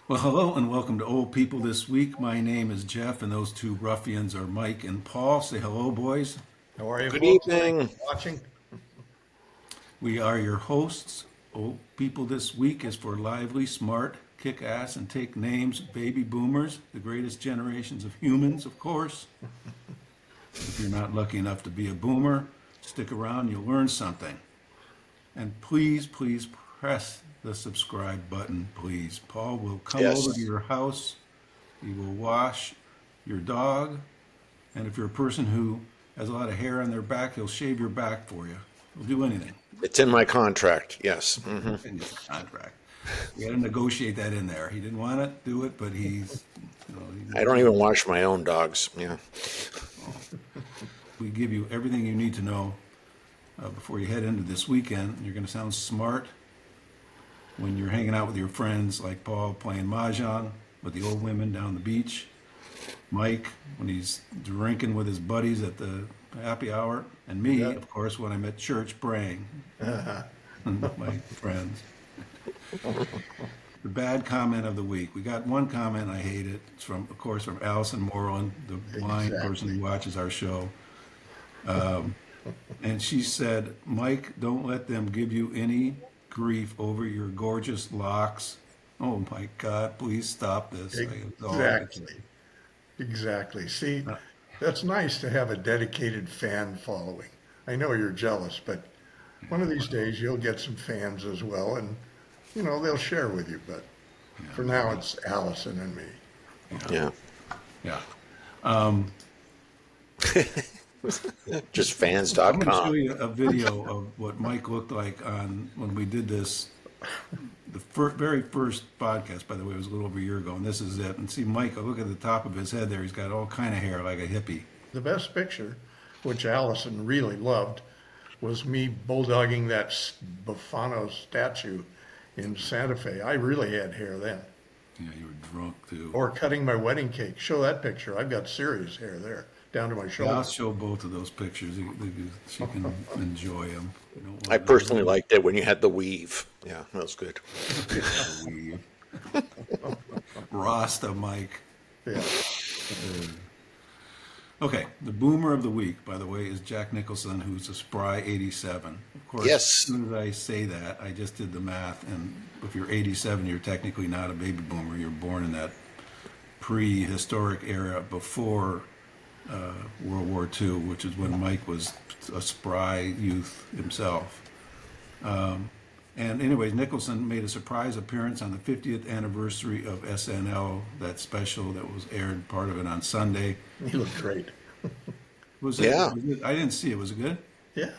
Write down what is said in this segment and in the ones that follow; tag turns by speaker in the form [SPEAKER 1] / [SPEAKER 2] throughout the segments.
[SPEAKER 1] Well, hello and welcome to Old People This Week. My name is Jeff, and those two ruffians are Mike and Paul. Say hello, boys.
[SPEAKER 2] How are you,
[SPEAKER 3] Good
[SPEAKER 2] folks? Thanks
[SPEAKER 3] evening.
[SPEAKER 2] for watching.
[SPEAKER 1] We are your hosts. Old People This Week is for lively, smart, kick ass, and take names baby boomers, the greatest generations of humans, of course. If you're not lucky enough to be a boomer, stick around, you'll learn something. And please, please press the subscribe button, please. Paul will come over to
[SPEAKER 3] Yes.
[SPEAKER 1] your house. He will wash your dog. And if you're a person who has a lot of hair on their back, he'll shave your back for you. He'll do anything
[SPEAKER 3] It's in my contract. Yes.
[SPEAKER 1] in his contract. We had to negotiate that in there. He didn't want to do it, but
[SPEAKER 3] I don't even wash my own dogs. Yeah.
[SPEAKER 1] we give you everything you need to know before you head into this weekend. You're going to sound smart when you're hanging out with your friends like Paul playing mahjong with the old women down the beach. Mike when he's drinking with his buddies at the happy hour. And me,
[SPEAKER 2] Yeah.
[SPEAKER 1] of course, when I'm at church praying with my friends. The bad comment of the week. We got one comment I hated. It's from, of course, from Allison Moreland, the blind person who watches our show. And she said, Mike, don't let them give you any grief over your gorgeous locks. Oh my God, please stop this.
[SPEAKER 2] Exactly. Exactly. See, that's nice to have a dedicated fan following. I know you're jealous, but one of these days you'll get some fans as well, and they'll share with you. But for now, it's Allison and me.
[SPEAKER 3] Yeah.
[SPEAKER 1] Yeah.
[SPEAKER 3] Just
[SPEAKER 1] I'm going to show
[SPEAKER 3] fans.com.
[SPEAKER 1] you a video of what Mike looked like on when we did this. The very first podcast, by the way, was a little over a year ago, and this is it. And see, Mike, look at the top of his head there. He's got all kind of hair like a hippie.
[SPEAKER 2] The best picture, which Allison really loved, was me bulldogging that Bufano statue in Santa Fe. I really had hair then.
[SPEAKER 1] Yeah, you were drunk too.
[SPEAKER 2] Or cutting my wedding cake. Show that picture. I've got serious hair there, down to my
[SPEAKER 1] Yeah, I'll
[SPEAKER 2] shoulders.
[SPEAKER 1] show both of those pictures. She can enjoy them.
[SPEAKER 3] I personally liked it when you had the weave. Yeah, that was good.
[SPEAKER 1] Rasta Mike.
[SPEAKER 2] Yeah.
[SPEAKER 1] Okay, the boomer of the week, by the way, is Jack Nicholson, who's a spry 87. Of course,
[SPEAKER 3] Yes.
[SPEAKER 1] as soon as I say that, I just did the math, and if you're 87, you're technically not a baby boomer. You're born in that prehistoric era before World War II, which is when Mike was a spry youth himself. And anyways, Nicholson made a surprise appearance on the 50th anniversary of SNL, that special that was aired, part of it on Sunday.
[SPEAKER 2] He looked great.
[SPEAKER 1] Was
[SPEAKER 3] Yeah.
[SPEAKER 1] it? I didn't see it. Was it good?
[SPEAKER 2] Yeah.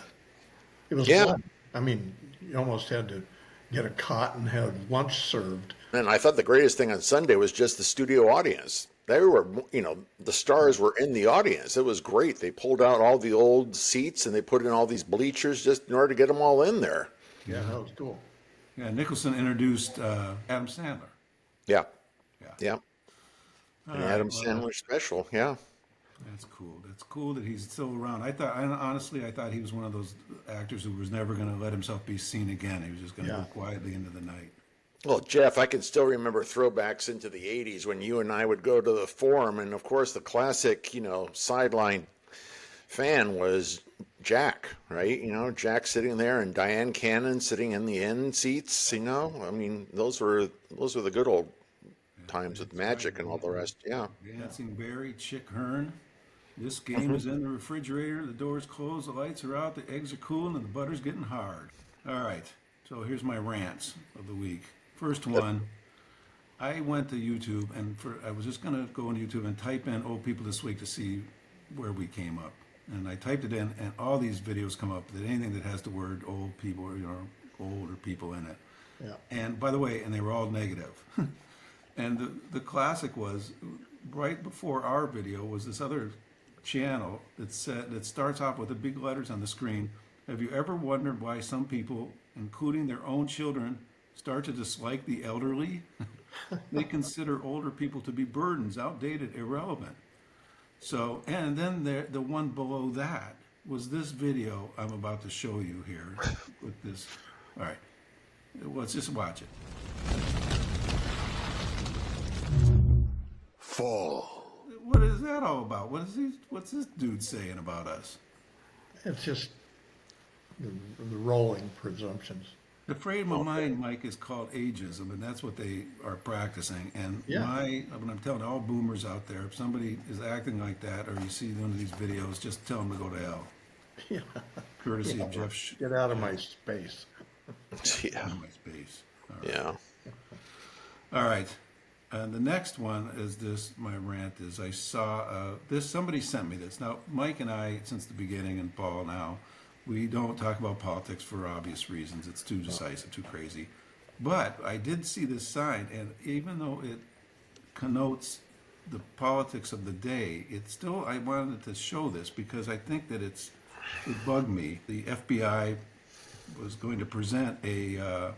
[SPEAKER 2] It was
[SPEAKER 3] Yeah.
[SPEAKER 2] fun. I mean, you almost had to get a cot and have lunch served.
[SPEAKER 3] And I thought the greatest thing on Sunday was just the studio audience. They were, the stars were in the audience. It was great. They pulled out all the old seats and they put in all these bleachers just in order to get them all in there.
[SPEAKER 2] Yeah, that was cool.
[SPEAKER 1] Yeah, Nicholson introduced Adam Sandler.
[SPEAKER 3] Yeah.
[SPEAKER 1] Yeah.
[SPEAKER 3] Yeah.
[SPEAKER 1] All
[SPEAKER 3] An
[SPEAKER 1] right,
[SPEAKER 3] Adam
[SPEAKER 1] well,
[SPEAKER 3] Sandler special. Yeah.
[SPEAKER 1] that's cool. That's cool that he's still around. Honestly, I thought he was one of those actors who was never going to let himself be seen again. He was just going to
[SPEAKER 2] Yeah.
[SPEAKER 1] go quietly into the night.
[SPEAKER 3] Well, Jeff, I can still remember throwbacks into the 80s when you and I would go to the forum. And of course, the classic, sideline fan was Jack, right? Jack sitting there and Diane Cannon sitting in the end seats, I mean, those were the good old times with Magic and all the rest. Yeah.
[SPEAKER 1] Dancing Barry, Chick Hearn. This game is in the refrigerator. The door's closed. The lights are out. The eggs are cooling, and the butter's getting hard. All right. So here's my rants of the week. First one. I went to YouTube, and I was just going to go on YouTube and type in "old people this week" to see where we came up. And I typed it in, and all these videos come up. That anything that has the word "old people" or older people in it.
[SPEAKER 2] Yeah.
[SPEAKER 1] And by the way, and they were all negative. And the classic was right before our video was this other channel that starts off with the big letters on the screen. Have you ever wondered why some people, including their own children, start to dislike the elderly? They consider older people to be burdens, outdated, irrelevant. So, and then the one below that was this video I'm about to show you here with this. All right, let's just watch it.
[SPEAKER 3] fall.
[SPEAKER 1] What is that all about? What's this dude saying about us?
[SPEAKER 2] It's just the rolling presumptions.
[SPEAKER 1] The frame of mind, Mike, is called ageism, and that's what they are practicing. And
[SPEAKER 2] Yeah.
[SPEAKER 1] when I'm telling all boomers out there, if somebody is acting like that, or you see one of these videos, just tell them to go to hell.
[SPEAKER 2] Yeah.
[SPEAKER 1] Courtesy of Jeff.
[SPEAKER 2] Get out of my space.
[SPEAKER 3] Yeah.
[SPEAKER 1] My space. All right.
[SPEAKER 3] Yeah.
[SPEAKER 1] All right. And the next one is this. My rant is I saw this. Somebody sent me this. Now, Mike and I, since the beginning, and Paul now, we don't talk about politics for obvious reasons. It's too decisive, too crazy. But I did see this sign, and even though it connotes the politics of the day, it still, I wanted to show this because I think that it bugged me. The FBI was going to present a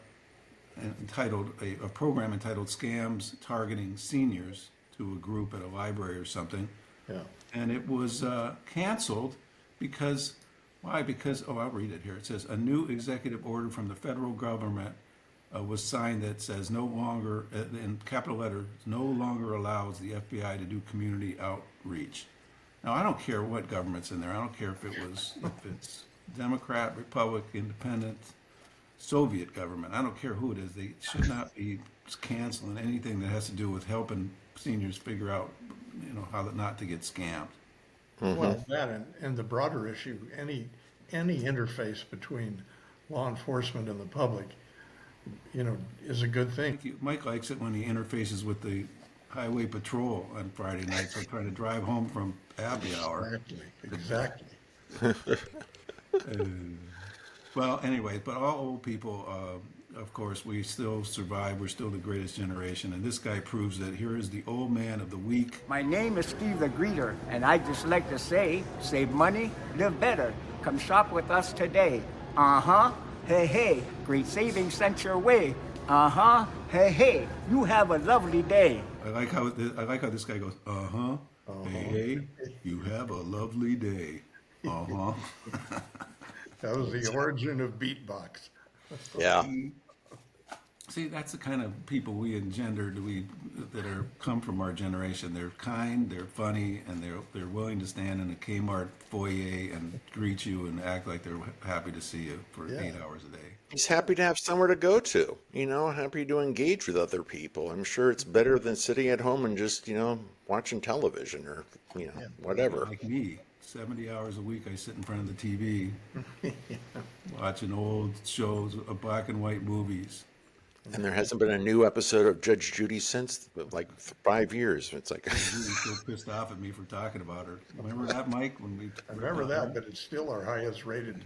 [SPEAKER 1] program entitled "Scams Targeting Seniors" to a group at a library or something,
[SPEAKER 2] Yeah.
[SPEAKER 1] and it was canceled because why? Because I'll read it here. It says a new executive order from the federal government was signed that says no longer, in capital letters, no longer allows the FBI to do community outreach. Now, I don't care what government's in there. I don't care if it's Democrat, Republic, Independent, Soviet government. I don't care who it is. They should not be canceling anything that has to do with helping seniors figure out, how not to get scammed.
[SPEAKER 2] Well, that and the broader issue, any interface between law enforcement and the public, is a good thing.
[SPEAKER 1] Mike likes it when he interfaces with the highway patrol on Friday nights. I'm trying to drive home from happy hour.
[SPEAKER 2] Exactly.
[SPEAKER 1] Well, anyway, but all old people, of course, we still survive. We're still the greatest generation. And this guy proves that. Here is the old man of the week.
[SPEAKER 4] My name is Steve the Greeter, and I just like to say, save money, live better. Come shop with us today. Uh-huh. Hey, hey, great savings sent your way. Uh-huh. Hey, hey, you have a lovely day.
[SPEAKER 1] I like how this guy goes, uh-huh. Hey, you have a lovely day. Uh-huh.
[SPEAKER 2] That was the origin of beatbox.
[SPEAKER 3] Yeah.
[SPEAKER 1] See, that's the kind of people we engendered. That come from our generation. They're kind, they're funny, and they're willing to stand in a Kmart foyer and greet you and act like they're happy to see you for 8 hours a day.
[SPEAKER 3] He's happy to have somewhere to go to, happy to engage with other people. I'm sure it's better than sitting at home and just, watching television or, whatever.
[SPEAKER 1] Like me, 70 hours a week I sit in front of the TV watching old shows, black and white movies.
[SPEAKER 3] And there hasn't been a new episode of Judge Judy since like 5 years. It's like
[SPEAKER 1] Judy's still pissed off at me for talking about her. Remember that, Mike?
[SPEAKER 2] I remember that, but it's still our highest rated.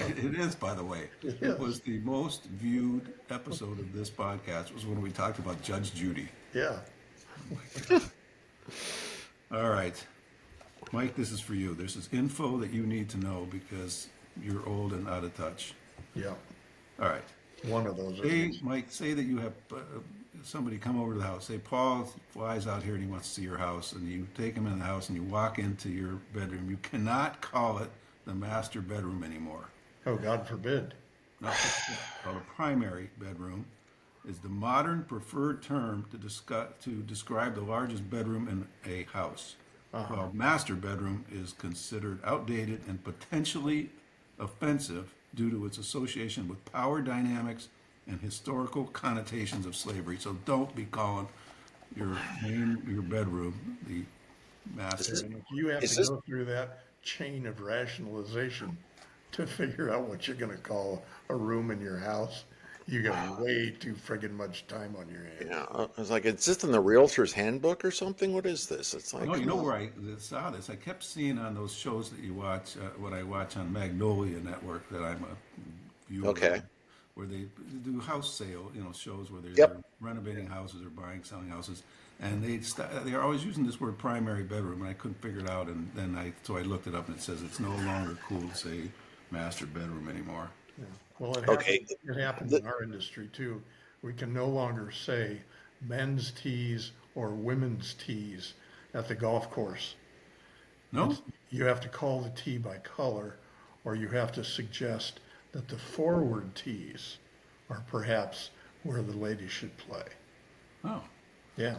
[SPEAKER 1] It is, by the way. It was the most viewed episode of this podcast was when we talked about Judge Judy.
[SPEAKER 2] Yeah.
[SPEAKER 1] All right. Mike, this is for you. This is info that you need to know because you're old and out of touch.
[SPEAKER 2] Yeah.
[SPEAKER 1] All right.
[SPEAKER 2] One of those.
[SPEAKER 1] Mike, say that you have somebody come over to the house. Say Paul flies out here and he wants to see your house, and you take him in the house and you walk into your bedroom. You cannot call it the master bedroom anymore.
[SPEAKER 2] Oh, God forbid.
[SPEAKER 1] No, it's called a primary bedroom. Is the modern preferred term to describe the largest bedroom in a house. While master bedroom is considered outdated and potentially offensive due to its association with power dynamics and historical connotations of slavery. So don't be calling your bedroom the master.
[SPEAKER 2] You have to go through that chain of rationalization to figure out what you're going to call a room in your house. You got way too friggin' much time on your hands.
[SPEAKER 3] Yeah, I was like, is this in the Realtor's Handbook or something? What is this? It's like,
[SPEAKER 1] No, you know where I saw this? I kept seeing on those shows that you watch, what I watch on Magnolia Network that I'm a viewer
[SPEAKER 3] Okay.
[SPEAKER 1] of, where they do house sale, shows where they're renovating houses or selling houses. And they're always using this word primary bedroom, and I couldn't figure it out. And then so I looked it up, and it says it's no longer cool to say master bedroom anymore.
[SPEAKER 2] Yeah. Well,
[SPEAKER 3] Okay.
[SPEAKER 2] it happens in our industry too. We can no longer say men's tees or women's tees at the golf course.
[SPEAKER 1] No?
[SPEAKER 2] You have to call the tee by color, or you have to suggest that the forward tees are perhaps where the lady should play.
[SPEAKER 1] Oh.
[SPEAKER 2] Yeah.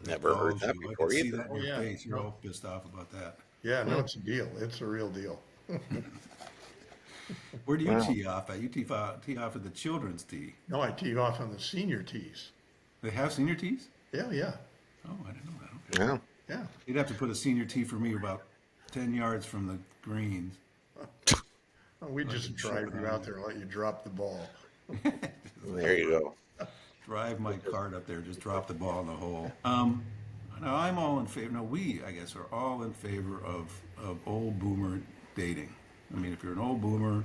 [SPEAKER 3] Never heard that
[SPEAKER 1] I
[SPEAKER 3] before
[SPEAKER 1] can see
[SPEAKER 3] either.
[SPEAKER 1] that in your
[SPEAKER 2] yeah.
[SPEAKER 1] face. You're all pissed off about that.
[SPEAKER 2] Yeah, no, it's a deal. It's a real deal.
[SPEAKER 1] Where do you
[SPEAKER 3] Wow.
[SPEAKER 1] tee off at? You tee off at the children's tee.
[SPEAKER 2] No, I tee off on the senior tees.
[SPEAKER 1] They have senior tees?
[SPEAKER 2] Yeah, yeah,
[SPEAKER 1] Oh, I didn't know that. Okay.
[SPEAKER 3] Yeah.
[SPEAKER 2] yeah.
[SPEAKER 1] You'd have to put a senior tee for me about 10 yards from the greens.
[SPEAKER 2] Well, we just drive you out there and let you drop the ball.
[SPEAKER 3] There you go.
[SPEAKER 1] Drive my cart up there, just drop the ball in the hole. Now I'm all in favor. No, we, I guess, are all in favor of old boomer dating. I mean, if you're an old boomer,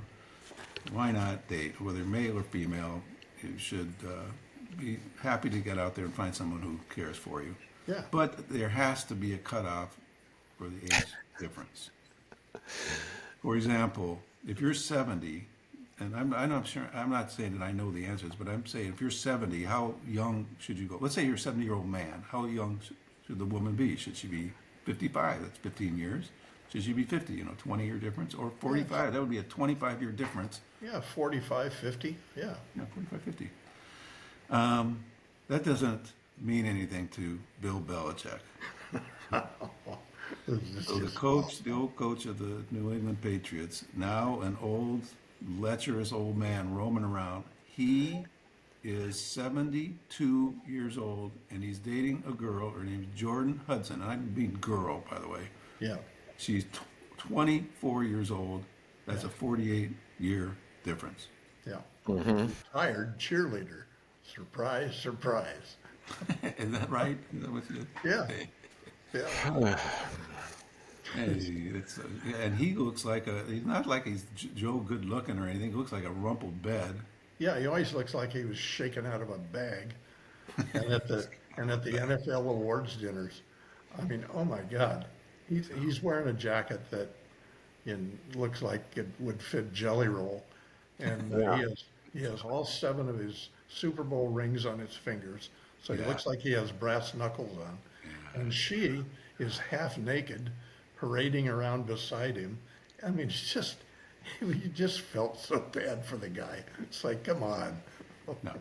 [SPEAKER 1] why not date? Whether male or female, you should be happy to get out there and find someone who cares for you.
[SPEAKER 2] Yeah.
[SPEAKER 1] But there has to be a cutoff for the age difference. For example, if you're 70, and I'm not sure, I'm not saying that I know the answers, but I'm saying if you're 70, how young should you go? Let's say you're a 70-year-old man. How young should the woman be? Should she be 55? That's 15 years. Should she be 50? 20-year difference, or 45? That would be a 25-year difference.
[SPEAKER 2] Yeah, 45, 50, yeah.
[SPEAKER 1] Yeah, 45, 50. That doesn't mean anything to Bill Belichick.
[SPEAKER 2] It's
[SPEAKER 1] So the old coach of the New England Patriots, now an old, lecherous old man roaming around. He is 72 years old, and he's dating a girl. Her name's Jordan Hudson. And I mean girl, by the way.
[SPEAKER 2] Yeah,
[SPEAKER 1] She's 24 years old. That's a 48-year difference.
[SPEAKER 2] yeah. Retired cheerleader. Surprise, surprise.
[SPEAKER 1] Is that right? Is that what you
[SPEAKER 2] Yeah, yeah.
[SPEAKER 1] And he looks like he's not like he's Joe good looking or anything. He looks like a rumpled bed.
[SPEAKER 2] Yeah, he always looks like he was shaken out of a bag. And at the NFL awards dinners, I mean, oh my God, he's wearing a jacket that looks like it would fit Jelly Roll, and
[SPEAKER 3] Yeah.
[SPEAKER 2] he has all 7 of his Super Bowl rings on his fingers, so he
[SPEAKER 1] Yeah.
[SPEAKER 2] looks like he has brass knuckles on, and she is half naked, parading around beside him. I mean, it's just. You just felt so bad for the guy. It's like, come on.
[SPEAKER 1] No.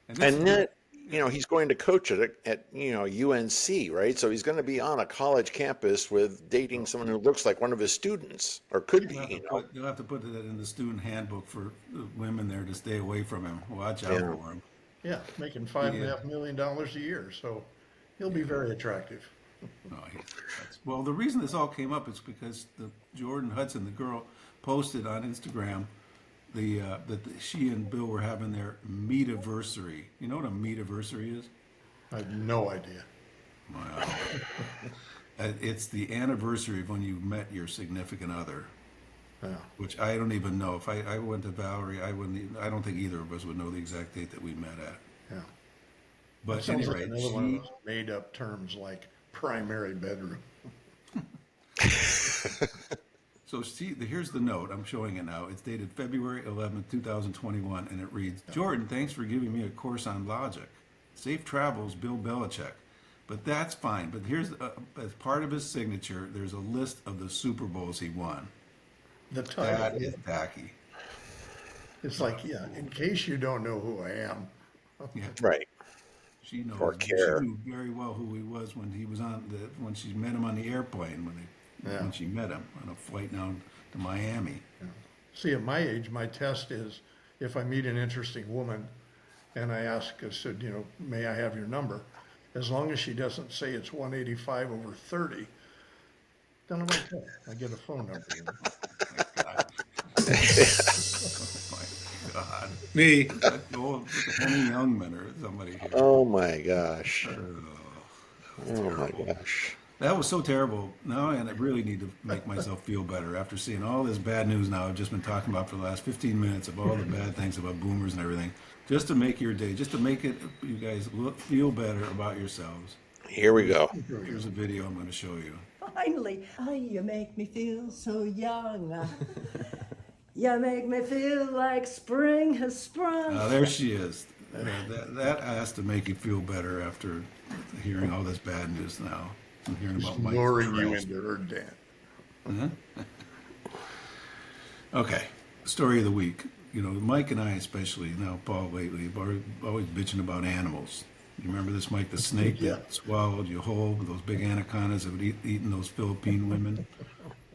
[SPEAKER 1] this
[SPEAKER 3] And then, he's going to coach at UNC, right? So he's going to be on a college campus with dating someone who looks like one of his students, or could be,
[SPEAKER 1] you'll have to put that in the student handbook for the women there to stay away from him. Watch out
[SPEAKER 3] Yeah.
[SPEAKER 1] for him.
[SPEAKER 2] Yeah, making $5.5 million a year, so he'll be very attractive.
[SPEAKER 1] No, well, the reason this all came up is because the Jordan Hudson, the girl, posted on Instagram that she and Bill were having their meetiversary. You know what a meetiversary is?
[SPEAKER 2] I have no idea.
[SPEAKER 1] Wow. It's the anniversary of when you met your significant other,
[SPEAKER 2] Yeah.
[SPEAKER 1] which I don't even know. If I went to Valerie, I don't think either of us would know the exact date that we met at.
[SPEAKER 2] Yeah.
[SPEAKER 1] But
[SPEAKER 2] Sounds
[SPEAKER 1] anyway,
[SPEAKER 2] like another one of those made-up terms like primary bedroom.
[SPEAKER 1] So here's the note. I'm showing it now. It's dated February 11th, 2021, and it reads, Jordan, thanks for giving me a course on logic. Safe travels, Bill Belichick. But that's fine. But here's, as part of his signature, there's a list of the Super Bowls he won.
[SPEAKER 2] The
[SPEAKER 1] That
[SPEAKER 2] title.
[SPEAKER 1] is tacky.
[SPEAKER 2] It's like, yeah, in case you don't know who I am.
[SPEAKER 1] Yeah.
[SPEAKER 3] right?
[SPEAKER 1] She knows.
[SPEAKER 3] Or care.
[SPEAKER 1] She knew very well who he was when he was when she met him on the airplane, when she met him on a flight down to Miami.
[SPEAKER 2] See, at my age, my test is if I meet an interesting woman and I said, may I have your number? As long as she doesn't say it's 185 over 30, then I'm okay. I get a phone number.
[SPEAKER 1] Oh my God. Me. Old Henny Youngman or somebody here.
[SPEAKER 3] Oh my gosh! Oh my gosh!
[SPEAKER 1] That was so terrible. Now I really need to make myself feel better after seeing all this bad news now I've just been talking about for the last 15 minutes of all the bad things about boomers and everything. Just to make your day, just to make it, you guys feel better about yourselves.
[SPEAKER 3] Here we go.
[SPEAKER 1] Here's a video I'm going to show you.
[SPEAKER 5] Finally, oh, you make me feel so young. You make me feel like spring has sprung.
[SPEAKER 1] There she is. That has to make you feel better after hearing all this bad news now. I'm hearing about Mike.
[SPEAKER 2] Luring you
[SPEAKER 1] Krause.
[SPEAKER 2] into her den.
[SPEAKER 1] Okay, story of the week. Mike and I especially, now Paul lately, are always bitching about animals. You remember this, Mike? The snake
[SPEAKER 2] Yeah.
[SPEAKER 1] that swallowed you whole, those big anacondas that would eaten those Philippine women.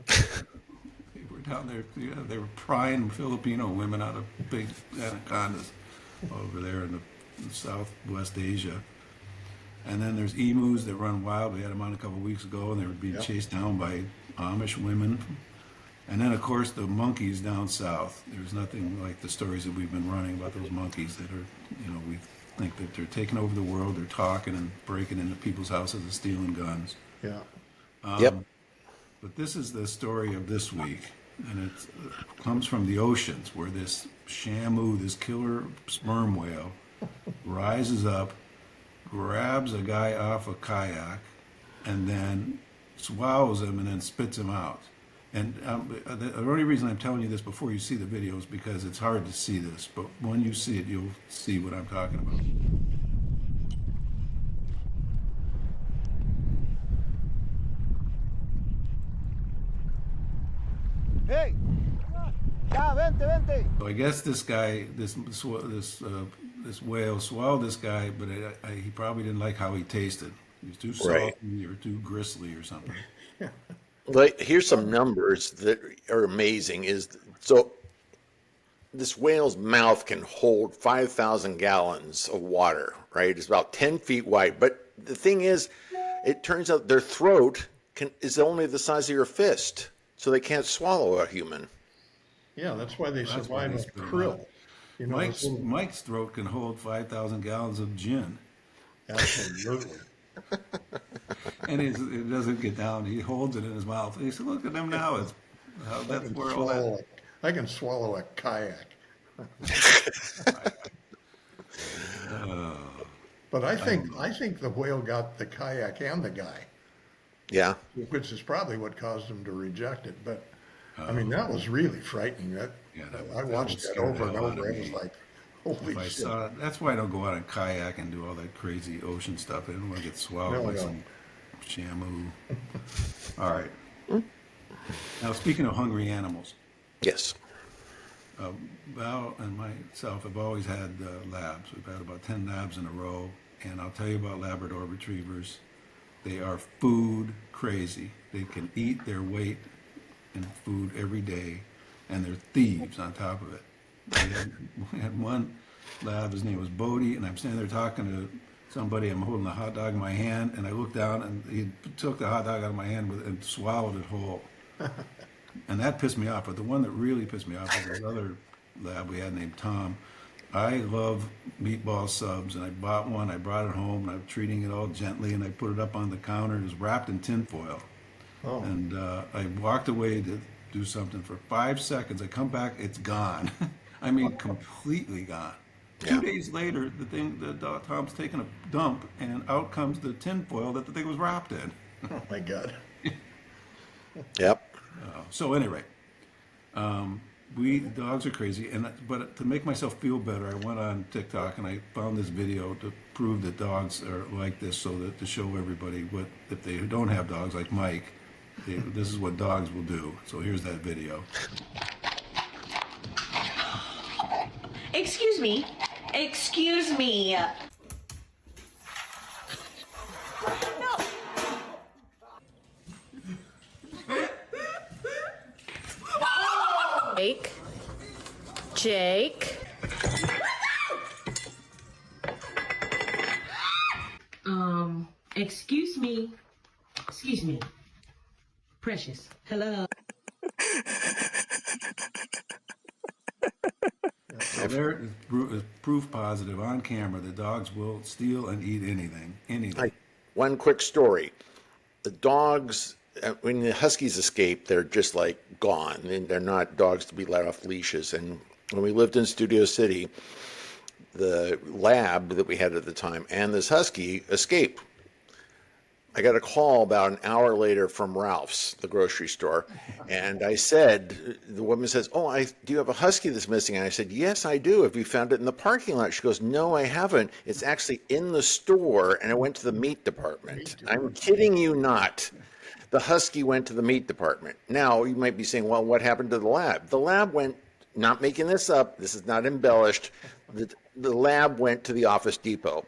[SPEAKER 1] They were down there, yeah, they were prying Filipino women out of big anacondas over there in the Southwest Asia. And then there's emus that run wild. We had them on a couple of weeks ago, and they were being
[SPEAKER 2] Yep.
[SPEAKER 1] chased down by Amish women. And then, of course, the monkeys down south. There's nothing like the stories that we've been running about those monkeys that are, we think that they're taking over the world. They're talking and breaking into people's houses and stealing guns.
[SPEAKER 2] Yeah.
[SPEAKER 3] Yep.
[SPEAKER 1] But this is the story of this week, and it comes from the oceans, where this shamu, this killer sperm whale, rises up, grabs a guy off a kayak, and then swallows him and then spits him out. And the only reason I'm telling you this before you see the video is because it's hard to see this, but when you see it, you'll see what I'm talking about.
[SPEAKER 6] Hey! Ya, vente, vente!
[SPEAKER 1] So I guess this guy, this whale swallowed this guy, but he probably didn't like how he tasted. He was too salty
[SPEAKER 3] Right.
[SPEAKER 1] or too gristly or something.
[SPEAKER 3] Like, here's some numbers that are amazing. So this whale's mouth can hold 5,000 gallons of water, right? It's about 10 feet wide. But the thing is, it turns out their throat is only the size of your fist, so they can't swallow a human.
[SPEAKER 2] Yeah, that's why they
[SPEAKER 1] That's why
[SPEAKER 2] survive
[SPEAKER 1] they
[SPEAKER 2] on
[SPEAKER 1] spit 'em
[SPEAKER 2] krill.
[SPEAKER 1] out.
[SPEAKER 2] You know,
[SPEAKER 1] Mike's,
[SPEAKER 2] those little-
[SPEAKER 1] Mike's throat can hold 5,000 gallons of gin,
[SPEAKER 2] absolutely.
[SPEAKER 1] and it doesn't get down. He holds it in his mouth. He said, "Look at him now. It's that's where all that."
[SPEAKER 2] I can swallow a kayak. But I think the whale got the kayak and the guy,
[SPEAKER 3] Yeah.
[SPEAKER 2] which is probably what caused him to reject it. But I mean, that was really frightening.
[SPEAKER 1] Yeah,
[SPEAKER 2] I watched
[SPEAKER 1] would
[SPEAKER 2] that
[SPEAKER 1] scare
[SPEAKER 2] over
[SPEAKER 1] the
[SPEAKER 2] and
[SPEAKER 1] hell out
[SPEAKER 2] over.
[SPEAKER 1] of
[SPEAKER 2] I was
[SPEAKER 1] me.
[SPEAKER 2] like, holy
[SPEAKER 1] If I
[SPEAKER 2] shit!
[SPEAKER 1] saw it, that's why I don't go out and kayak and do all that crazy ocean stuff. I don't want to get swallowed by
[SPEAKER 2] No.
[SPEAKER 1] some shamu. All right. Now, speaking of hungry animals,
[SPEAKER 3] Yes.
[SPEAKER 1] Val and myself have always had labs. We've had about 10 labs in a row, and I'll tell you about Labrador retrievers. They are food crazy. They can eat their weight in food every day, and they're thieves on top of it. We had one lab, his name was Bodie, and I'm standing there talking to somebody. I'm holding a hot dog in my hand, and I look down, and he took the hot dog out of my hand and swallowed it whole. And that pissed me off. But the one that really pissed me off was this other lab we had named Tom. I love meatball subs, and I bought one. I brought it home, and I'm treating it all gently, and I put it up on the counter. It was wrapped in tinfoil.
[SPEAKER 2] Oh.
[SPEAKER 1] And I walked away to do something for 5 seconds. I come back, it's gone. I mean, completely gone.
[SPEAKER 3] Yeah.
[SPEAKER 1] 2 days later, Tom's taking a dump, and out comes the tinfoil that the thing was wrapped in.
[SPEAKER 2] Oh my God!
[SPEAKER 3] Yep.
[SPEAKER 1] So anyway, dogs are crazy, but to make myself feel better, I went on TikTok and I found this video to prove that dogs are like this, so that to show everybody what if they don't have dogs like Mike, this is what dogs will do. So here's that video.
[SPEAKER 7] Excuse me. Excuse me. Jake. Jake. Excuse me. Excuse me. Precious. Hello.
[SPEAKER 1] So there is proof positive on camera that dogs will steal and eat anything.
[SPEAKER 3] One quick story. The dogs, when the huskies escape, they're just like gone. They're not dogs to be let off leashes. And when we lived in Studio City, the lab that we had at the time and this husky escaped. I got a call about an hour later from Ralph's, the grocery store, and I said, the woman says, "Oh, do you have a husky that's missing?" And I said, "Yes, I do. Have you found it in the parking lot?" She goes, "No, I haven't. It's actually in the store, and it went to the meat department." I'm kidding you not. The husky went to the meat department. Now, you might be saying, well, what happened to the lab? The lab went, not making this up, this is not embellished, the lab went to the Office Depot.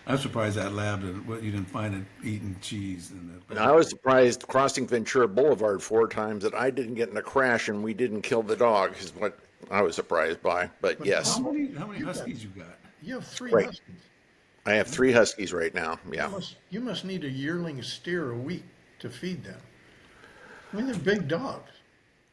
[SPEAKER 1] I'm surprised that lab didn't, what, you didn't find it eating cheese.
[SPEAKER 3] And I was surprised crossing Ventura Boulevard 4 times that I didn't get in a crash and we didn't kill the dog is what I was surprised by. But yes,
[SPEAKER 1] How many huskies you got?
[SPEAKER 2] You have three
[SPEAKER 3] Right.
[SPEAKER 2] huskies.
[SPEAKER 3] I have 3 huskies right now. Yeah.
[SPEAKER 2] You must need a yearling steer a week to feed them. I mean, they're big dogs.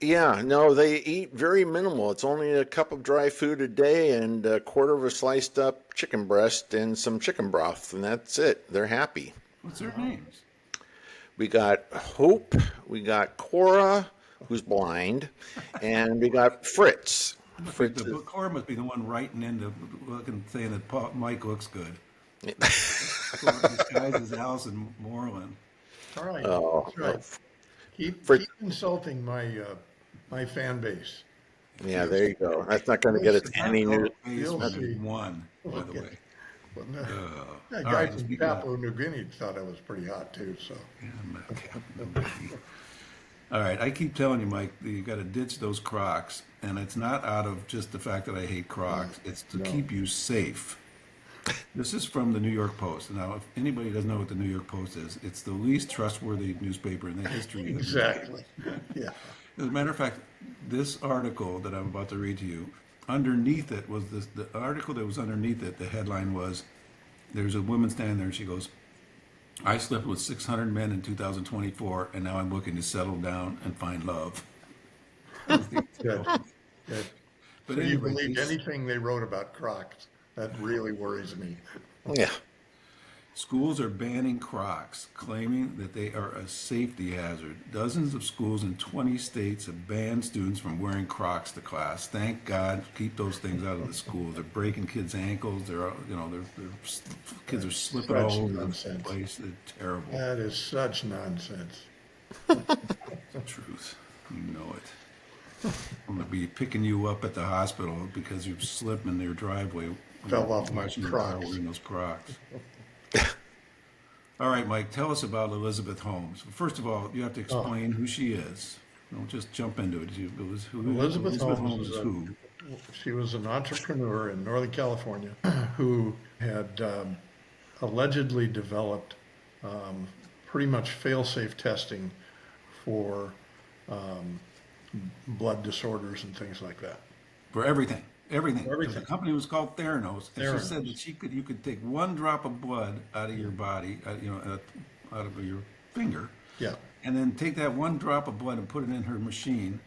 [SPEAKER 3] Yeah, no, they eat very minimal. It's only a cup of dry food a day and a quarter of a sliced up chicken breast and some chicken broth, and that's it. They're happy.
[SPEAKER 1] What's their names?
[SPEAKER 3] We got Hope, we got Cora, who's blind, and we got Fritz. Fritz
[SPEAKER 1] The Cora must be the one writing into looking, saying that Mike looks good. Disguised as Allison Moreland.
[SPEAKER 2] All right.
[SPEAKER 3] Oh,
[SPEAKER 2] That's right. Keep insulting my fan base.
[SPEAKER 3] yeah, there you go. That's not going to get us any news.
[SPEAKER 2] You'll see.
[SPEAKER 1] One, by the
[SPEAKER 2] Okay.
[SPEAKER 1] way.
[SPEAKER 2] Well, no, that
[SPEAKER 1] all
[SPEAKER 2] guy
[SPEAKER 1] right,
[SPEAKER 2] from
[SPEAKER 1] speak of
[SPEAKER 2] Papua New Guinea thought I was pretty hot too. So
[SPEAKER 1] All right, I keep telling you, Mike, that you got to ditch those Crocs, and it's not out of just the fact that I hate Crocs. It's to keep you safe. This is from the New York Post. Now, if anybody doesn't know what the New York Post is, it's the least trustworthy newspaper in the history of the
[SPEAKER 2] exactly. Yeah.
[SPEAKER 1] As a matter of fact, this article that I'm about to read to you, underneath it was this, the article that was underneath it, the headline was, there's a woman standing there and she goes, I slept with 600 men in 2024 and now I'm looking to settle down and find love.
[SPEAKER 2] Good. Good.
[SPEAKER 1] But
[SPEAKER 2] So you
[SPEAKER 1] anyway,
[SPEAKER 2] believed
[SPEAKER 1] these
[SPEAKER 2] anything they wrote about Crocs? That really worries me.
[SPEAKER 3] Yeah.
[SPEAKER 1] schools are banning Crocs, claiming that they are a safety hazard. Dozens of schools in 20 states have banned students from wearing Crocs to class. Thank God, keep those things out of the schools. They're breaking kids' ankles. They're, kids are slipping
[SPEAKER 2] Such
[SPEAKER 1] all over the
[SPEAKER 2] nonsense.
[SPEAKER 1] place. They're terrible.
[SPEAKER 2] That is such nonsense.
[SPEAKER 1] The truth. You know it. I'm going to be picking you up at the hospital because you slipped in their driveway.
[SPEAKER 2] Fell off my
[SPEAKER 1] Watching your car
[SPEAKER 2] Crocs.
[SPEAKER 1] wearing those Crocs. All right, Mike, tell us about Elizabeth Holmes. First of all, you have to explain who she is. Don't just jump into it.
[SPEAKER 2] Elizabeth Holmes
[SPEAKER 1] is
[SPEAKER 2] was
[SPEAKER 1] who?
[SPEAKER 2] She was an entrepreneur in Northern California who had allegedly developed pretty much fail-safe testing for blood disorders and things like that.
[SPEAKER 1] For everything. Everything.
[SPEAKER 2] For everything.
[SPEAKER 1] The company was called Theranos, and
[SPEAKER 2] Theranos.
[SPEAKER 1] she said that you could take one drop of blood out of your body, out of your finger,
[SPEAKER 2] Yeah.
[SPEAKER 1] and then take that one drop of blood and put it in her machine,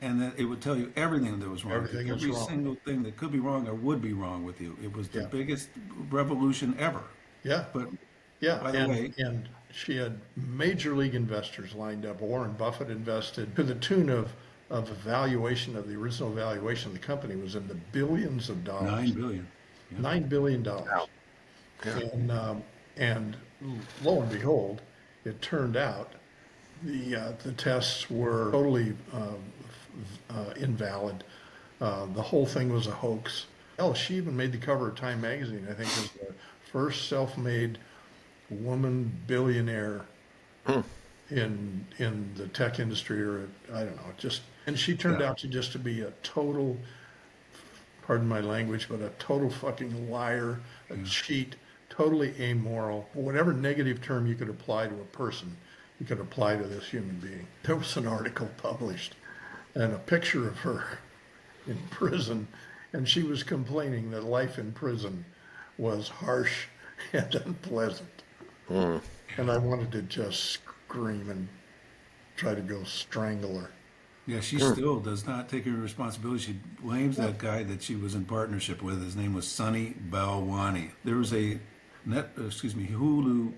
[SPEAKER 1] and then it would tell you everything that was wrong.
[SPEAKER 2] Everything was
[SPEAKER 1] Every
[SPEAKER 2] wrong.
[SPEAKER 1] single thing that could be wrong or would be wrong with you. It was the
[SPEAKER 2] Yeah.
[SPEAKER 1] biggest revolution ever.
[SPEAKER 2] Yeah.
[SPEAKER 1] But
[SPEAKER 2] Yeah,
[SPEAKER 1] by the way,
[SPEAKER 2] and she had major league investors lined up. Warren Buffett invested to the tune of a valuation of the original valuation of the company was in the billions of dollars.
[SPEAKER 1] $9 billion. Yeah.
[SPEAKER 2] $9 billion. And lo and behold, it turned out the tests were totally invalid. The whole thing was a hoax. Hell, she even made the cover of Time magazine. I think was the first self-made woman billionaire in the tech industry, or I don't know, and she turned out to be a total, pardon my language, but a total fucking liar, a cheat, totally amoral. Whatever negative term you could apply to a person, you could apply to this human being. There was an article published and a picture of her in prison, and she was complaining that life in prison was harsh and unpleasant. And I wanted to just scream and try to go strangle her.
[SPEAKER 1] Yeah, she still does not take her responsibility. She blames that guy that she was in partnership with. His name was Sonny Balwani. There was a Hulu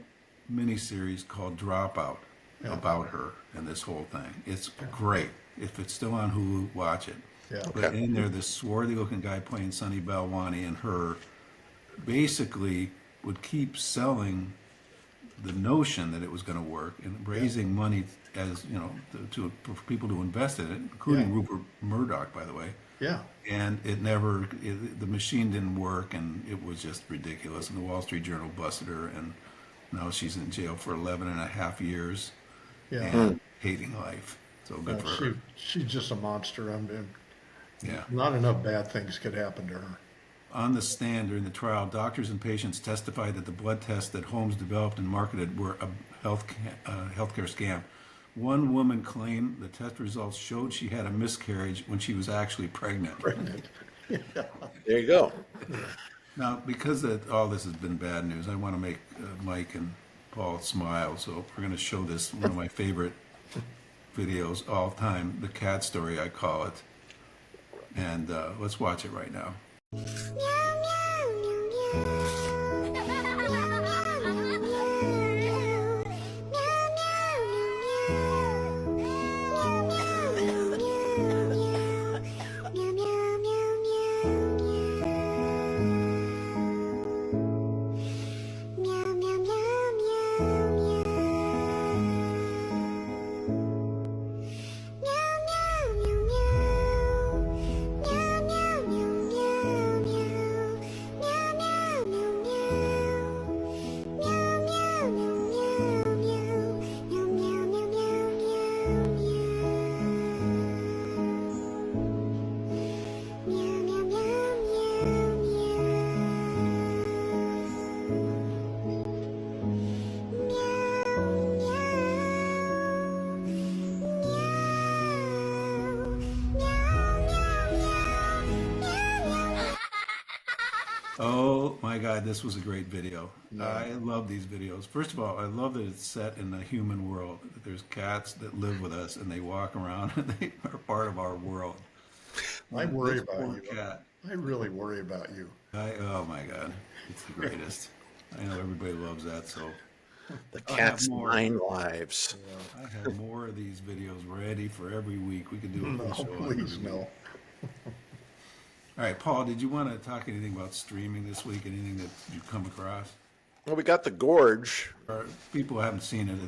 [SPEAKER 1] miniseries called Dropout about her and this whole thing. It's great. If it's still on Hulu, watch it.
[SPEAKER 2] Yeah.
[SPEAKER 1] But in there, this swarthy-looking guy playing Sonny Balwani and her basically would keep selling the notion that it was going to work and raising money as for people to invest in it, including Rupert Murdoch, by the way.
[SPEAKER 2] Yeah.
[SPEAKER 1] And the machine didn't work, and it was just ridiculous. And the Wall Street Journal busted her, and now she's in jail for 11 and a half years
[SPEAKER 2] Yeah.
[SPEAKER 1] and hating life. So good for her.
[SPEAKER 2] She's just a monster.
[SPEAKER 1] Yeah.
[SPEAKER 2] Not enough bad things could happen to her.
[SPEAKER 1] On the stand during the trial, doctors and patients testified that the blood tests that Holmes developed and marketed were a healthcare scam. One woman claimed the test results showed she had a miscarriage when she was actually pregnant.
[SPEAKER 3] There you go.
[SPEAKER 1] Now, because all this has been bad news, I want to make Mike and Paul smile. So we're going to show this, one of my favorite videos all time, the cat story, I call it. And let's watch it right now. Oh my God, this was a great video. I love these videos. First of all, I love that it's set in the human world. There's cats that live with us and they walk around and they are part of our world.
[SPEAKER 2] I worry about
[SPEAKER 1] poor
[SPEAKER 2] you.
[SPEAKER 1] cat.
[SPEAKER 2] I really worry about you.
[SPEAKER 1] Oh my God, it's the greatest. I know everybody loves that, so
[SPEAKER 3] The cat's
[SPEAKER 1] more.
[SPEAKER 3] 9 lives.
[SPEAKER 1] I have more of these videos ready for every week. We could do a
[SPEAKER 2] No,
[SPEAKER 1] whole show on
[SPEAKER 2] please,
[SPEAKER 1] it.
[SPEAKER 2] no.
[SPEAKER 1] All right, Paul, did you want to talk anything about streaming this week? Anything that you come across?
[SPEAKER 3] Well, we got the Gorge.
[SPEAKER 1] Or people haven't seen it.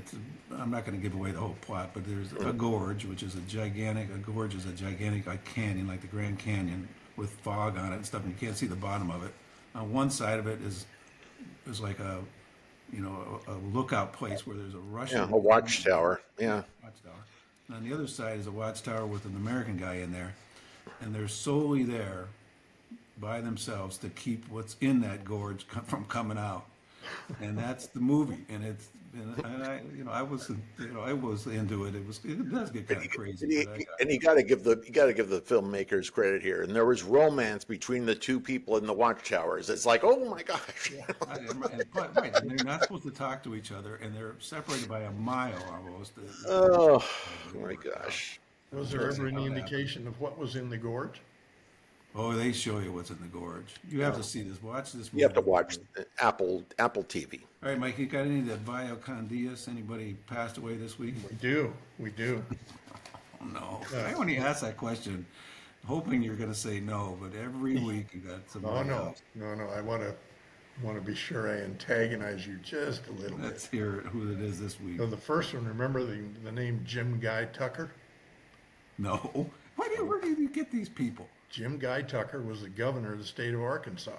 [SPEAKER 1] I'm not going to give away the whole plot, but there's a gorge, which is a gorge is a gigantic like canyon, like the Grand Canyon, with fog on it and stuff, and you can't see the bottom of it. On one side of it is like a lookout place where there's a Russian.
[SPEAKER 3] Yeah, a watchtower. Yeah.
[SPEAKER 1] Watchtower. And on the other side is a watchtower with an American guy in there, and they're solely there by themselves to keep what's in that gorge from coming out. And that's the movie, and I was into it. It does get kind of crazy.
[SPEAKER 3] And you got to give the filmmakers credit here. And there was romance between the two people in the watchtowers. It's like, oh my gosh.
[SPEAKER 1] Right, and they're not supposed to talk to each other, and they're separated by a mile almost.
[SPEAKER 3] Oh my gosh.
[SPEAKER 2] Was there ever any indication of what was in the gorge?
[SPEAKER 1] Oh, they show you what's in the gorge. You have to see this. Watch this movie.
[SPEAKER 3] You have to watch Apple TV.
[SPEAKER 1] All right, Mike, you got any of that Vio Condias? Anybody passed away this week?
[SPEAKER 2] We do.
[SPEAKER 1] Oh, no. I only asked that question hoping you're going to say no, but every week you got somebody else.
[SPEAKER 2] No. I want to be sure I antagonize you just a little
[SPEAKER 1] Let's
[SPEAKER 2] bit.
[SPEAKER 1] hear who it is this week.
[SPEAKER 2] So the first one, remember the name Jim Guy Tucker?
[SPEAKER 1] No. Where do you get these people?
[SPEAKER 2] Jim Guy Tucker was the governor of the state of Arkansas.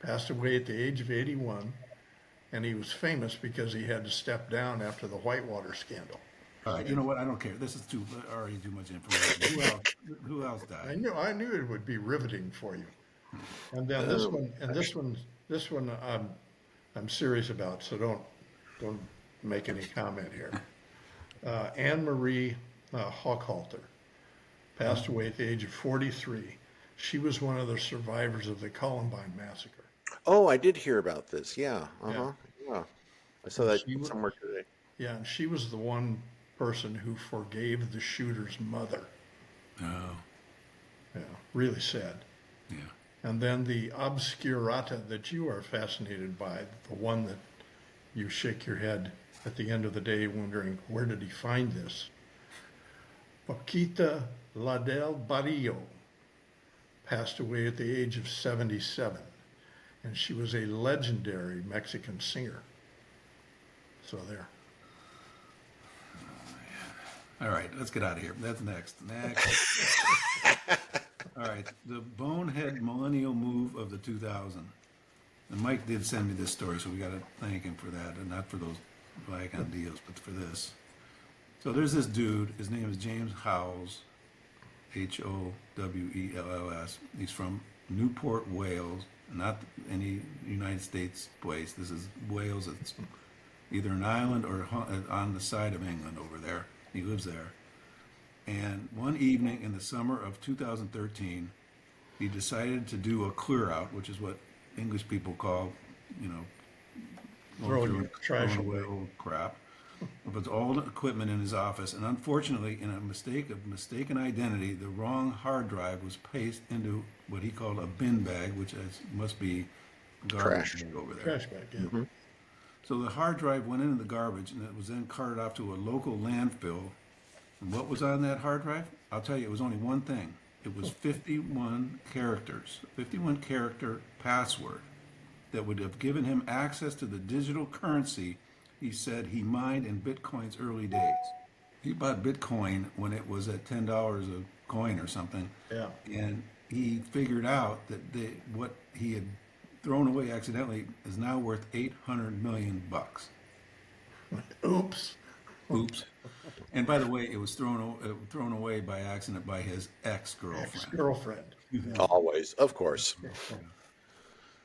[SPEAKER 2] Passed away at the age of 81, and he was famous because he had to step down after the Whitewater scandal.
[SPEAKER 1] All right, you know what? I don't care. This is already too much information. Who else died?
[SPEAKER 2] I knew it would be riveting for you. And then this one I'm serious about, so don't make any comment here. Anne Marie Hochhalter passed away at the age of 43. She was one of the survivors of the Columbine massacre.
[SPEAKER 3] Oh, I did hear about this. Yeah.
[SPEAKER 2] Yeah.
[SPEAKER 3] Yeah. I saw that somewhere today.
[SPEAKER 2] Yeah, and she was the one person who forgave the shooter's mother.
[SPEAKER 1] Oh,
[SPEAKER 2] Yeah, really sad.
[SPEAKER 1] yeah.
[SPEAKER 2] And then the obscurata that you are fascinated by, the one that you shake your head at the end of the day wondering, where did he find this? Paquita La del Barrio passed away at the age of 77, and she was a legendary Mexican singer. So there.
[SPEAKER 1] All right, let's get out of here. That's next. All right, the bonehead millennial move of the 2000. And Mike did send me this story, so we got to thank him for that, and not for those Viacom deals, but for this. So there's this dude. His name is James Howells, Howells. He's from Newport, Wales, not any United States place. This is Wales. It's either an island or on the side of England over there. He lives there. And one evening in the summer of 2013, he decided to do a clear out, which is what English people call,
[SPEAKER 2] Throwing your trash
[SPEAKER 1] throwing
[SPEAKER 2] away.
[SPEAKER 1] old crap. With all the equipment in his office, and unfortunately, in a mistaken identity, the wrong hard drive was placed into what he called a bin bag, which must be garbage
[SPEAKER 3] Trash.
[SPEAKER 1] over there.
[SPEAKER 2] Trash bag, yeah.
[SPEAKER 1] So the hard drive went into the garbage, and it was then carted off to a local landfill. And what was on that hard drive? I'll tell you, it was only one thing. It was 51 characters, 51 character password that would have given him access to the digital currency he said he mined in Bitcoin's early days. He bought Bitcoin when it was at $10 a coin or something.
[SPEAKER 2] Yeah.
[SPEAKER 1] And he figured out that what he had thrown away accidentally is now worth 800 million bucks.
[SPEAKER 2] Oops.
[SPEAKER 1] Oops. And by the way, it was thrown away by accident by his ex-girlfriend.
[SPEAKER 2] Ex-girlfriend.
[SPEAKER 3] Always, of course.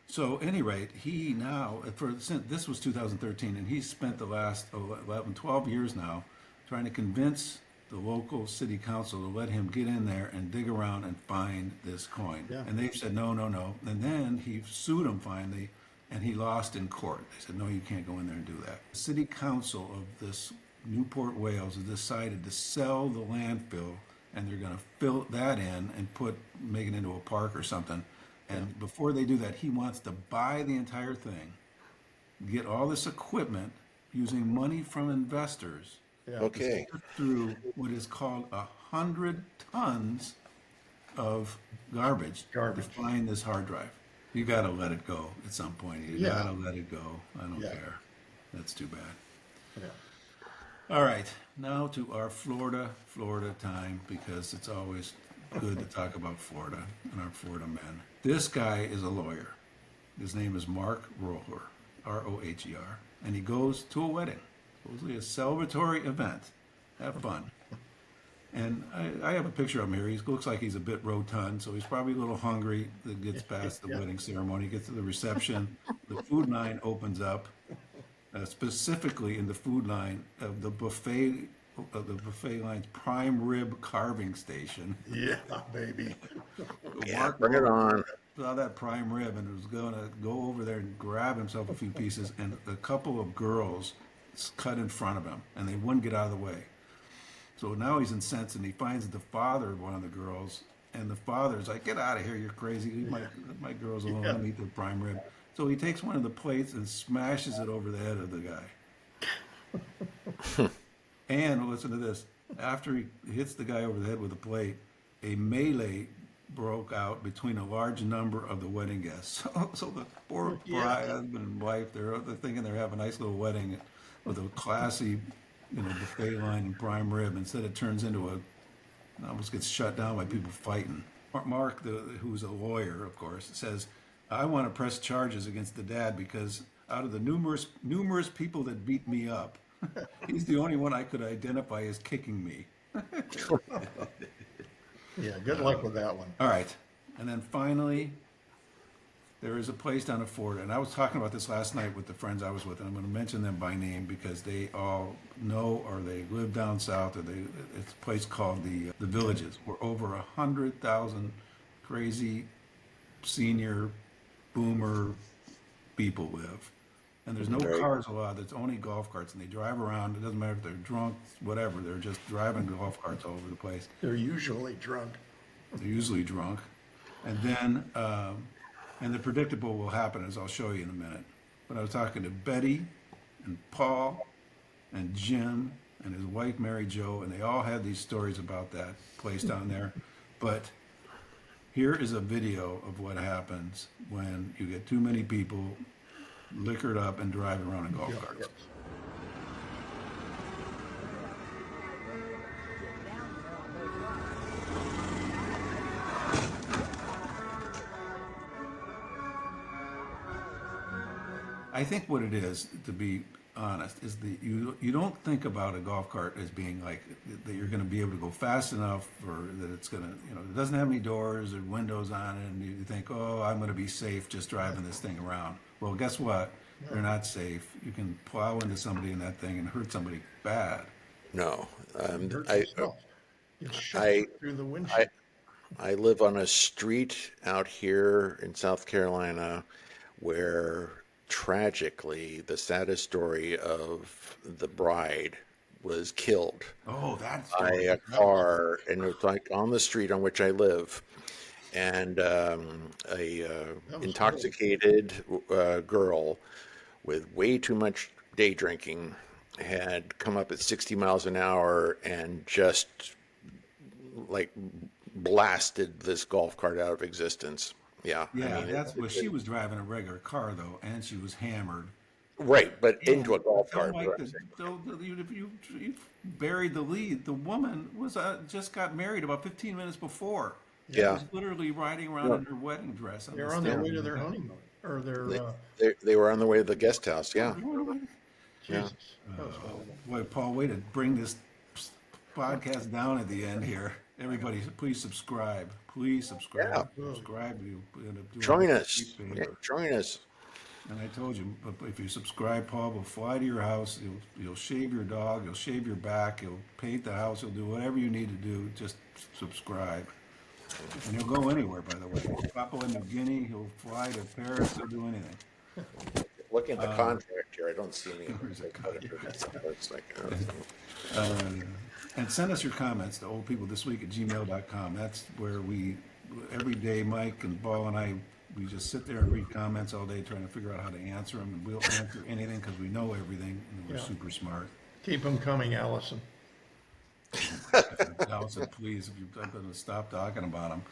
[SPEAKER 1] So, at any rate, he now, since this was 2013, and he's spent the last 12 years now trying to convince the local city council to let him get in there and dig around and find this coin.
[SPEAKER 2] Yeah.
[SPEAKER 1] And they've said, no. And then he sued them finally, and he lost in court. They said, no, you can't go in there and do that. The city council of this Newport, Wales, has decided to sell the landfill, and they're going to fill that in and make it into a park or something. And before they do that, he wants to buy the entire thing, get all this equipment using money from investors
[SPEAKER 2] Yeah.
[SPEAKER 3] Okay.
[SPEAKER 1] through what is called 100 tons of garbage to find this hard drive. You got to let it go at some point. You got to let it go. I don't care. That's too bad.
[SPEAKER 2] Yeah.
[SPEAKER 1] All right, now to our Florida time, because it's always good to talk about Florida and our Florida men. This guy is a lawyer. His name is Mark Roher, R-O-H-E-R, and he goes to a wedding, supposedly a celebratory event. Have fun. And I have a picture of him here. He looks like he's a bit rotund, so he's probably a little hungry. That gets past the wedding ceremony, gets to the reception. The food line opens up, specifically in the food line of the buffet line's prime rib carving station.
[SPEAKER 2] Yeah, baby.
[SPEAKER 3] Yeah,
[SPEAKER 1] Mark
[SPEAKER 3] bring it on.
[SPEAKER 1] saw that prime rib and was going to go over there and grab himself a few pieces, and a couple of girls cut in front of him, and they wouldn't get out of the way. So now he's incensed, and he finds the father of one of the girls, and the father's like, "Get out of here, you're crazy. Leave my girls alone. Let me eat the prime rib." So he takes one of the plates and smashes it over the head of the guy. And listen to this. After he hits the guy over the head with a plate, a melee broke out between a large number of the wedding guests. So the poor bride, husband and wife, they're thinking they're having a nice little wedding with a classy, buffet line and prime rib. Instead, it turns into almost gets shut down by people fighting. Mark, who's a lawyer, of course, says, "I want to press charges against the dad because out of the numerous people that beat me up, he's the only one I could identify as kicking me."
[SPEAKER 2] Yeah, good luck with that one.
[SPEAKER 1] All right. And then finally, there is a place down in Florida, and I was talking about this last night with the friends I was with, and I'm going to mention them by name because they all know or they live down south, or it's a place called the Villages, where over 100,000 crazy senior boomer people live. And there's no cars allowed. There's only golf carts, and they drive around. It doesn't matter if they're drunk, whatever. They're just driving golf carts all over the place.
[SPEAKER 2] They're usually drunk.
[SPEAKER 1] They're usually drunk. And then, and the predictable will happen, as I'll show you in a minute. But I was talking to Betty and Paul and Jim and his wife, Mary Jo, and they all had these stories about that place down there. But here is a video of what happens when you get too many people liquored up and driving around in golf carts. I think what it is, to be honest, is you don't think about a golf cart as being like that you're going to be able to go fast enough, or that it's going to, it doesn't have any doors or windows on it, and you think, oh, I'm going to be safe just driving this thing around. Well, guess what? You're not safe. You can plow into somebody in that thing and hurt somebody bad.
[SPEAKER 3] No,
[SPEAKER 2] Hurt
[SPEAKER 3] I,
[SPEAKER 2] yourself. You shot
[SPEAKER 3] I,
[SPEAKER 2] through the
[SPEAKER 3] I,
[SPEAKER 2] windshield.
[SPEAKER 3] I live on a street out here in South Carolina where tragically the saddest story of the bride was killed
[SPEAKER 1] Oh, that's
[SPEAKER 3] by a car, and it was like on the street on which I live. And a intoxicated girl with way too much day drinking had come up at 60 miles an hour and just like blasted this golf cart out of existence. Yeah,
[SPEAKER 1] Yeah,
[SPEAKER 3] I mean,
[SPEAKER 1] that's what she was driving, a regular car though, and she was hammered.
[SPEAKER 3] right, but into a
[SPEAKER 1] And
[SPEAKER 3] golf
[SPEAKER 1] don't
[SPEAKER 3] cart.
[SPEAKER 1] like you buried the lead. The woman was just got married about 15 minutes before. She
[SPEAKER 3] Yeah,
[SPEAKER 1] was literally riding around in her wedding dress on
[SPEAKER 2] They're
[SPEAKER 1] the
[SPEAKER 2] on their
[SPEAKER 1] steps.
[SPEAKER 2] way to their honeymoon or their
[SPEAKER 3] they were on the way to the guest house. Yeah, yeah.
[SPEAKER 2] Jesus. That was horrible.
[SPEAKER 1] Boy, Paul, way to bring this podcast down at the end here. Everybody, please subscribe. Please subscribe. Subscribe. You end up doing
[SPEAKER 3] Join
[SPEAKER 1] a
[SPEAKER 3] us.
[SPEAKER 1] great
[SPEAKER 3] Yeah,
[SPEAKER 1] favor.
[SPEAKER 3] join us.
[SPEAKER 1] And I told you, but if you subscribe, Paul will fly to your house. He'll shave your dog. He'll shave your back. He'll paint the house. He'll do whatever you need to do. Just subscribe. And he'll go anywhere, by the way. Papua New Guinea. He'll fly to Paris. He'll do anything.
[SPEAKER 3] Looking at the contract here, I don't see any.
[SPEAKER 1] Where's the
[SPEAKER 3] It's like,
[SPEAKER 1] And send us your comments to oldpeoplethisweek@gmail.com. That's where every day, Mike and Paul and I, we just sit there and read comments all day trying to figure out how to answer them. And we'll answer anything because we know everything and we're super smart.
[SPEAKER 2] Keep them coming, Allison.
[SPEAKER 1] Allison, please, if I'm going to stop talking about them.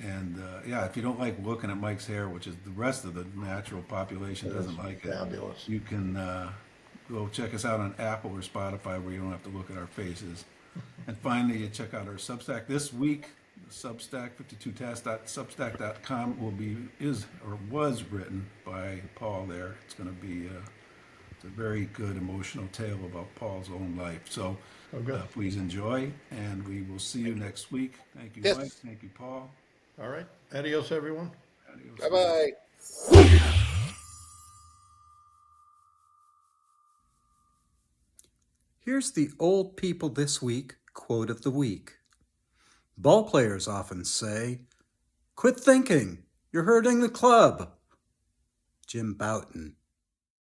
[SPEAKER 1] And yeah, if you don't like looking at Mike's hair, which is the rest of the natural population doesn't like it,
[SPEAKER 2] Fabulous.
[SPEAKER 1] you can go check us out on Apple or Spotify where you don't have to look at our faces. And finally, you check out our Substack this week. Substack 52task.substack.com was written by Paul there. It's going to be it's a very good emotional tale about Paul's own life. So
[SPEAKER 2] good.
[SPEAKER 1] please enjoy, and we will see you next week. Thank you,
[SPEAKER 3] Yes.
[SPEAKER 1] Mike. Thank you, Paul.
[SPEAKER 2] All right. Adios, everyone.
[SPEAKER 1] Adios.
[SPEAKER 3] bye bye.
[SPEAKER 8] Here's the Old People This Week quote of the week. Ball players often say, "Quit thinking, you're hurting the club." Jim Bouton.